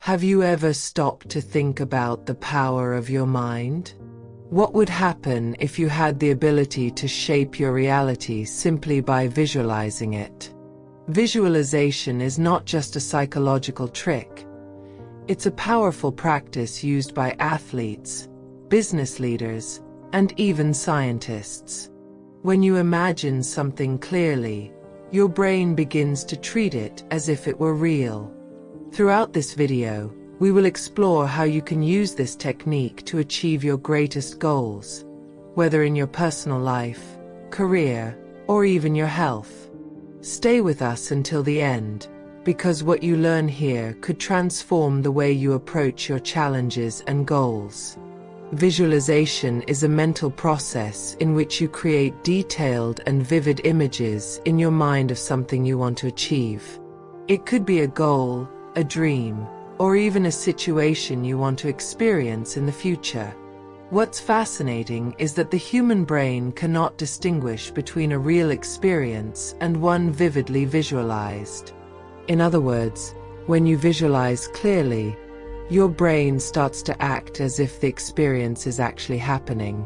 Have you ever stopped to think about the power of your mind? What would happen if you had the ability to shape your reality simply by visualizing it? Visualization is not just a psychological trick. It's a powerful practice used by athletes, business leaders, and even scientists. When you imagine something clearly, your brain begins to treat it as if it were real. Throughout this video, we will explore how you can use this technique to achieve your greatest goals, whether in your personal life, career, or even your health. Stay with us until the end, because what you learn here could transform the way you approach your challenges and goals. Visualization is a mental process in which you create detailed and vivid images in your mind of something you want to achieve. It could be a goal, a dream, or even a situation you want to experience in the future. What's fascinating is that the human brain cannot distinguish between a real experience and one vividly visualized. In other words, when you visualize clearly, your brain starts to act as if the experience is actually happening.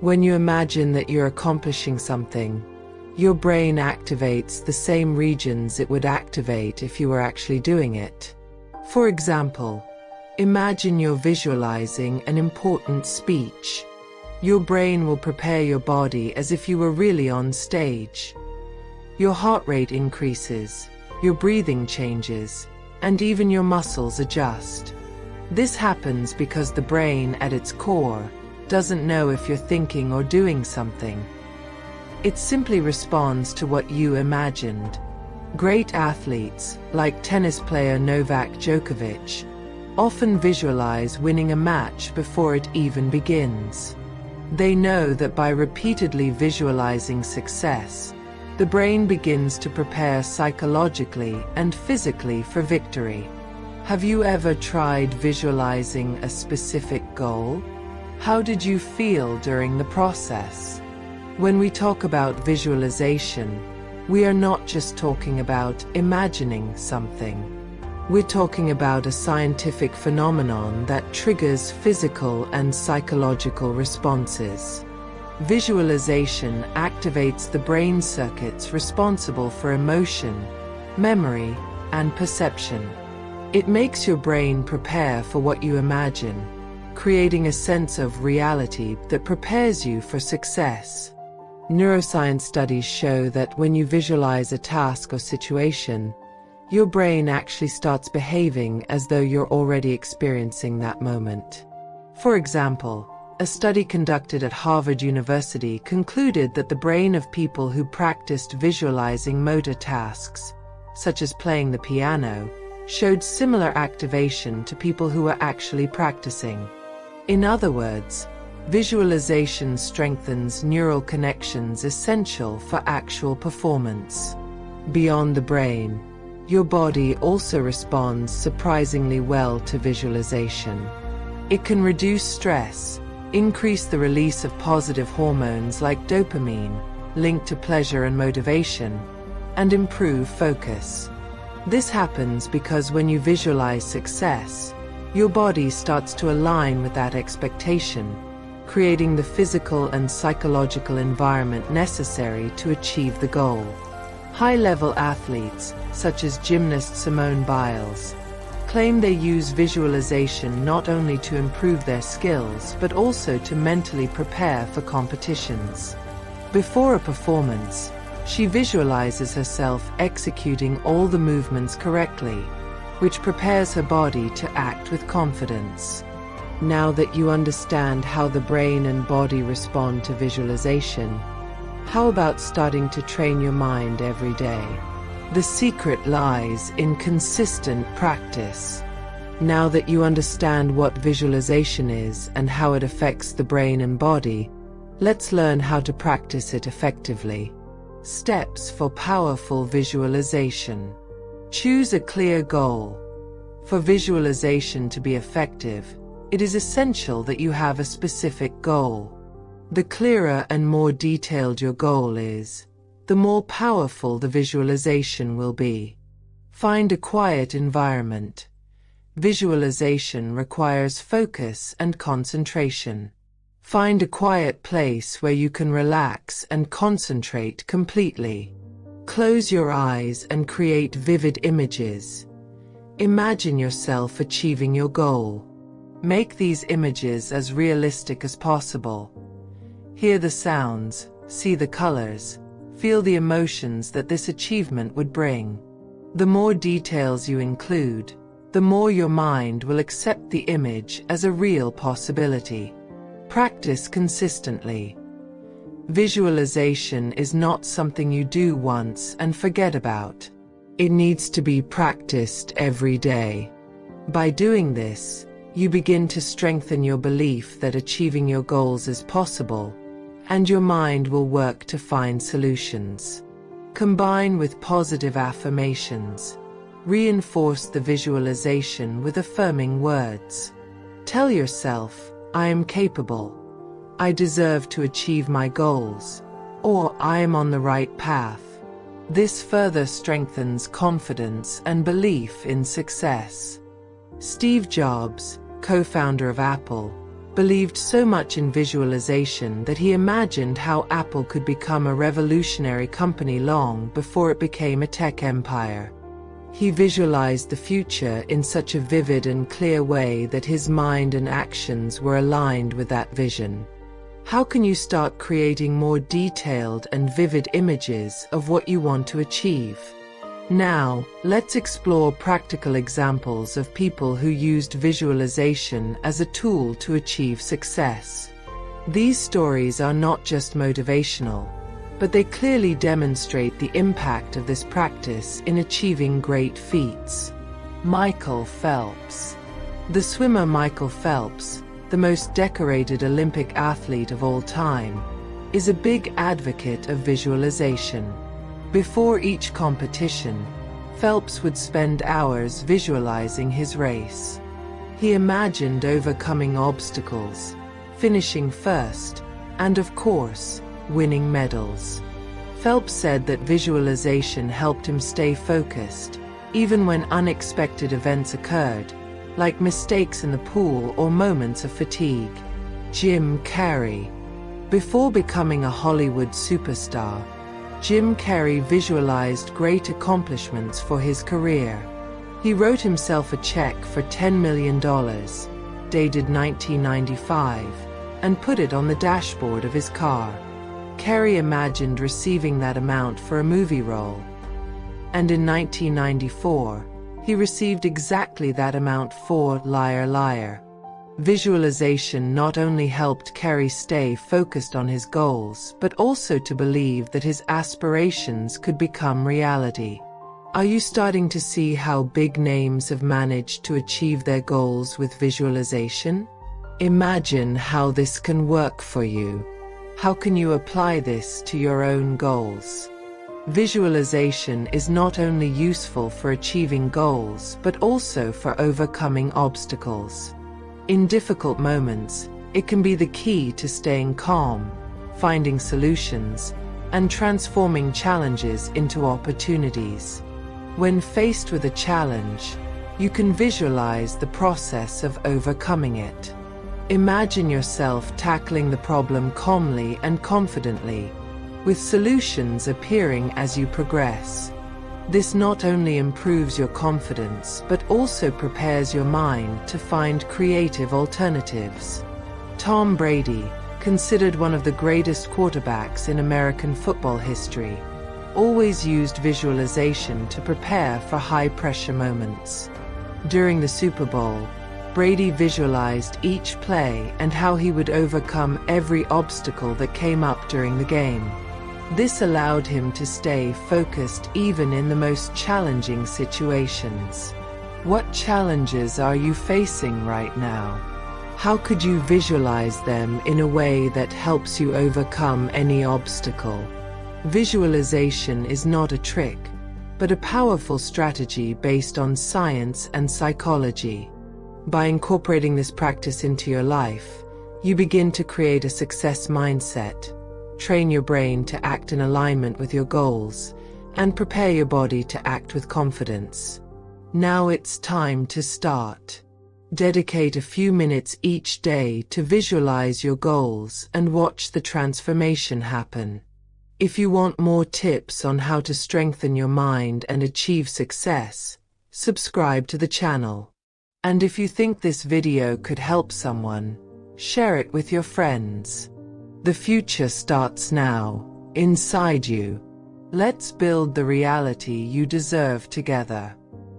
When you imagine that you're accomplishing something, your brain activates the same regions it would activate if you were actually doing it. For example, imagine you're visualizing an important speech. Your brain will prepare your body as if you were really on stage. Your heart rate increases, your breathing changes, and even your muscles adjust. This happens because the brain, at its core, doesn't know if you're thinking or doing something. It simply responds to what you imagined. Great athletes, like tennis player Novak Djokovic, often visualize winning a match before it even begins. They know that by repeatedly visualizing success, the brain begins to prepare psychologically and physically for victory. Have you ever tried visualizing a specific goal? How did you feel during the process? When we talk about visualization, we are not just talking about imagining something. We're talking about a scientific phenomenon that triggers physical and psychological responses. Visualization activates the brain circuits responsible for emotion, memory, and perception. It makes your brain prepare for what you imagine, creating a sense of reality that prepares you for success. Neuroscience studies show that when you visualize a task or situation, your brain actually starts behaving as though you're already experiencing that moment. For example, a study conducted at Harvard University concluded that the brain of people who practiced visualizing motor tasks, such as playing the piano, showed similar activation to people who were actually practicing. In other words, visualization strengthens neural connections essential for actual performance. Beyond the brain, your body also responds surprisingly well to visualization. It can reduce stress, increase the release of positive hormones like dopamine, linked to pleasure and motivation, and improve focus. This happens because when you visualize success, your body starts to align with that expectation, creating the physical and psychological environment necessary to achieve the goal. High-level athletes, such as gymnast Simone Biles, claim they use visualization not only to improve their skills but also to mentally prepare for competitions. Before a performance, she visualizes herself executing all the movements correctly, which prepares her body to act with confidence. Now that you understand how the brain and body respond to visualization, how about starting to train your mind every day? The secret lies in consistent practice. Now that you understand what visualization is and how it affects the brain and body, let's learn how to practice it effectively. Steps for powerful visualization. Choose a clear goal. For visualization to be effective, it is essential that you have a specific goal. The clearer and more detailed your goal is, the more powerful the visualization will be. Find a quiet environment. Visualization requires focus and concentration. Find a quiet place where you can relax and concentrate completely. Close your eyes and create vivid images. Imagine yourself achieving your goal. Make these images as realistic as possible. Hear the sounds, see the colors, feel the emotions that this achievement would bring. The more details you include, the more your mind will accept the image as a real possibility. Practice consistently. Visualization is not something you do once and forget about. It needs to be practiced every day. By doing this, you begin to strengthen your belief that achieving your goals is possible, and your mind will work to find solutions. Combine with positive affirmations. Reinforce the visualization with affirming words. Tell yourself, I am capable. I deserve to achieve my goals. Or I am on the right path. This further strengthens confidence and belief in success. Steve Jobs, co-founder of Apple, believed so much in visualization that he imagined how Apple could become a revolutionary company long before it became a tech empire. He visualized the future in such a vivid and clear way that his mind and actions were aligned with that vision. How can you start creating more detailed and vivid images of what you want to achieve? Now, let's explore practical examples of people who used visualization as a tool to achieve success. These stories are not just motivational, but they clearly demonstrate the impact of this practice in achieving great feats. Michael Phelps. The swimmer Michael Phelps, the most decorated Olympic athlete of all time, is a big advocate of visualization. Before each competition, Phelps would spend hours visualizing his race. He imagined overcoming obstacles, finishing first, and of course, winning medals. Phelps said that visualization helped him stay focused, even when unexpected events occurred, like mistakes in the pool or moments of fatigue. Jim Carrey. Before becoming a Hollywood superstar, Jim Carrey visualized great accomplishments for his career. He wrote himself a check for $10 million, dated 1995, and put it on the dashboard of his car. Carrey imagined receiving that amount for a movie role. And in 1994, he received exactly that amount for Liar Liar. Visualization not only helped Carrey stay focused on his goals, but also to believe that his aspirations could become reality. Are you starting to see how big names have managed to achieve their goals with visualization? Imagine how this can work for you. How can you apply this to your own goals? Visualization is not only useful for achieving goals, but also for overcoming obstacles. In difficult moments, it can be the key to staying calm, finding solutions, and transforming challenges into opportunities. When faced with a challenge, you can visualize the process of overcoming it. Imagine yourself tackling the problem calmly and confidently, with solutions appearing as you progress. This not only improves your confidence, but also prepares your mind to find creative alternatives. Tom Brady, considered one of the greatest quarterbacks in American football history, always used visualization to prepare for high-pressure moments. During the Super Bowl, Brady visualized each play and how he would overcome every obstacle that came up during the game. This allowed him to stay focused even in the most challenging situations. What challenges are you facing right now? How could you visualize them in a way that helps you overcome any obstacle? Visualization is not a trick, but a powerful strategy based on science and psychology. By incorporating this practice into your life, you begin to create a success mindset. Train your brain to act in alignment with your goals, and prepare your body to act with confidence. Now it's time to start. Dedicate a few minutes each day to visualize your goals and watch the transformation happen. If you want more tips on how to strengthen your mind and achieve success, subscribe to the channel. And if you think this video could help someone, share it with your friends. The future starts now, inside you. Let's build the reality you deserve together.